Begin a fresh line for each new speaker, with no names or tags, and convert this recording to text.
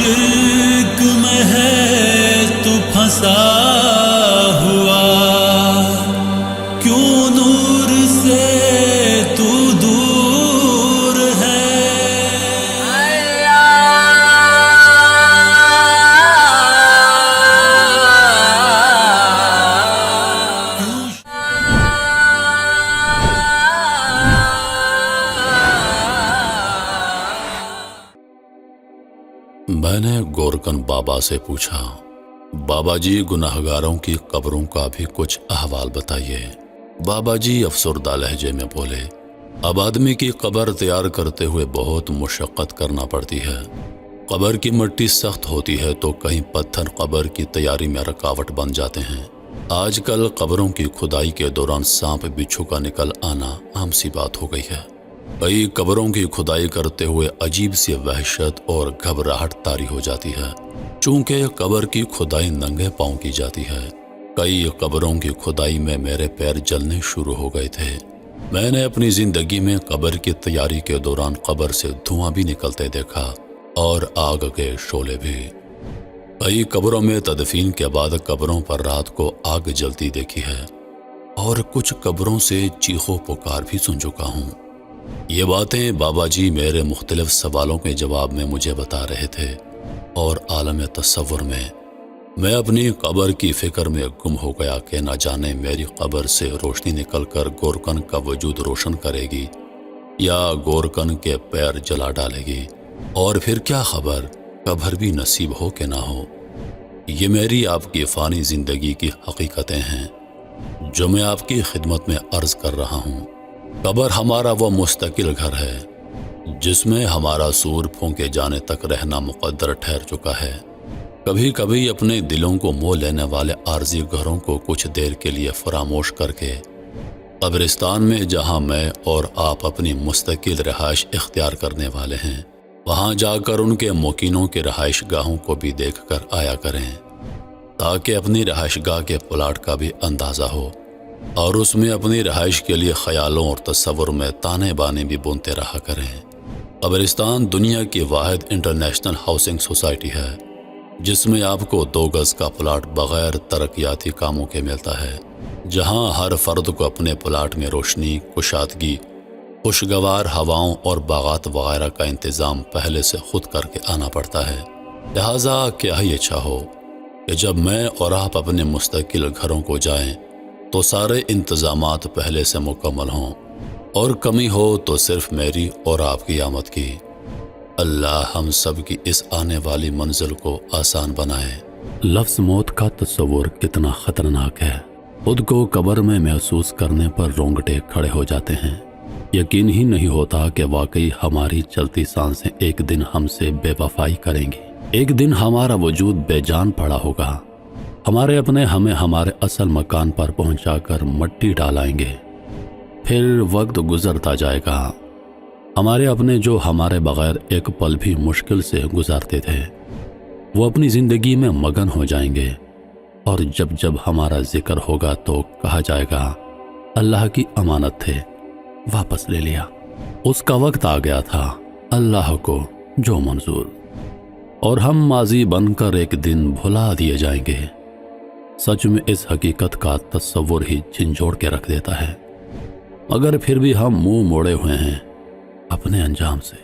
شرک میں ہے تو پھنسا ہوا، کیوں نور سے تو دور ہے؟
میں نے گورکن بابا سے پوچھا، بابا جی گناہگاروں کی قبروں کا بھی کچھ احوال بتائیے۔ بابا جی افسردہ لہجے میں بولے، اب آدمی کی قبر تیار کرتے ہوئے بہت مشقت کرنا پڑتی ہے۔ قبر کی مٹی سخت ہوتی ہے تو کہیں پتھر قبر کی تیاری میں رکاوٹ بن جاتے ہیں۔ آج کل قبروں کی کھدائی کے دوران سانپ بچھو کا نکل آنا عام سی بات ہو گئی ہے۔ کئی قبروں کی کھدائی کرتے ہوئے عجیب سی وحشت اور گھبراہٹ طاری ہو جاتی ہے، چونکہ قبر کی کھدائی ننگے پاؤں کی جاتی ہے۔ کئی قبروں کی کھدائی میں میرے پیر جلنے شروع ہو گئے تھے۔ میں نے اپنی زندگی میں قبر کی تیاری کے دوران قبر سے دھواں بھی نکلتے دیکھا اور آگ کے شعلے بھی۔ کئی قبروں میں تدفین کے بعد قبروں پر رات کو آگ جلتی دیکھی ہے، اور کچھ قبروں سے چیخو پکار بھی سن چکا ہوں۔ یہ باتیں بابا جی میرے مختلف سوالوں کے جواب میں مجھے بتا رہے تھے، اور عالم تصور میں اپنی قبر کی فکر میں گم ہو گیا کہ نہ جانے میری قبر سے روشنی نکل کر گورکن کا وجود روشن کرے گی یا گورکن کے پیر جلا ڈالے گی، اور پھر کیا خبر قبر بھی نصیب ہو کہ نہ ہو۔ یہ میری آپ کی فانی زندگی کی حقیقتیں ہیں جو میں آپ کی خدمت میں عرض کر رہا ہوں۔ قبر ہمارا وہ مستقل گھر ہے جس میں ہمارا سور پھونکے جانے تک رہنا مقدر ٹھہر چکا ہے۔ کبھی کبھی اپنے دلوں کو موہ لینے والے عارضی گھروں کو کچھ دیر کے لیے فراموش کر کے قبرستان میں، جہاں میں اور آپ اپنی مستقل رہائش اختیار کرنے والے ہیں، وہاں جا کر ان کے مکینوں کے رہائش گاہوں کو بھی دیکھ کر آیا کریں، تاکہ اپنی رہائش گاہ کے پلاٹ کا بھی اندازہ ہو، اور اس میں اپنی رہائش کے لیے خیالوں اور تصور میں تانے بانے بھی بنتے رہا کریں۔ قبرستان دنیا کی واحد انٹرنیشنل ہاؤسنگ سوسائٹی ہے جس میں آپ کو 2 گز کا پلاٹ بغیر ترقیاتی کاموں کے ملتا ہے، جہاں ہر فرد کو اپنے پلاٹ میں روشنی، کشادگی، خوشگوار ہواؤں اور باغات وغیرہ کا انتظام پہلے سے خود کر کے آنا پڑتا ہے۔ لہٰذا کیا ہی اچھا ہو کہ جب میں اور آپ اپنے مستقل گھروں کو جائیں تو سارے انتظامات پہلے سے مکمل ہوں، اور کمی ہو تو صرف میری اور آپ کی آمد کی۔ اللہ ہم سب کی اس آنے والی منزل کو آسان بنائے۔ لفظ موت کا تصور کتنا خطرناک ہے، خود کو قبر میں محسوس کرنے پر رونگٹے کھڑے ہو جاتے ہیں۔ یقین ہی نہیں ہوتا کہ واقعی ہماری چلتی سانسیں ایک دن ہم سے بے وفائی کریں گی، ایک دن ہمارا وجود بے جان پڑا ہوگا، ہمارے اپنے ہمیں ہمارے اصل مکان پر پہنچا کر مٹی ڈالائیں گے۔ پھر وقت گزرتا جائے گا، ہمارے اپنے جو ہمارے بغیر ایک پل بھی مشکل سے گزارتے تھے، وہ اپنی زندگی میں مگن ہو جائیں گے، اور جب جب ہمارا ذکر ہوگا تو کہا جائے گا اللہ کی امانت تھے، واپس لے لیا، اس کا وقت آ گیا تھا، اللہ کو جو منظور، اور ہم ماضی بن کر ایک دن بھلا دیے جائیں گے۔ سچ میں اس حقیقت کا تصور ہی جھنجھوڑ کے رکھ دیتا ہے، مگر پھر بھی ہم منہ موڑے ہوئے ہیں اپنے انجام سے۔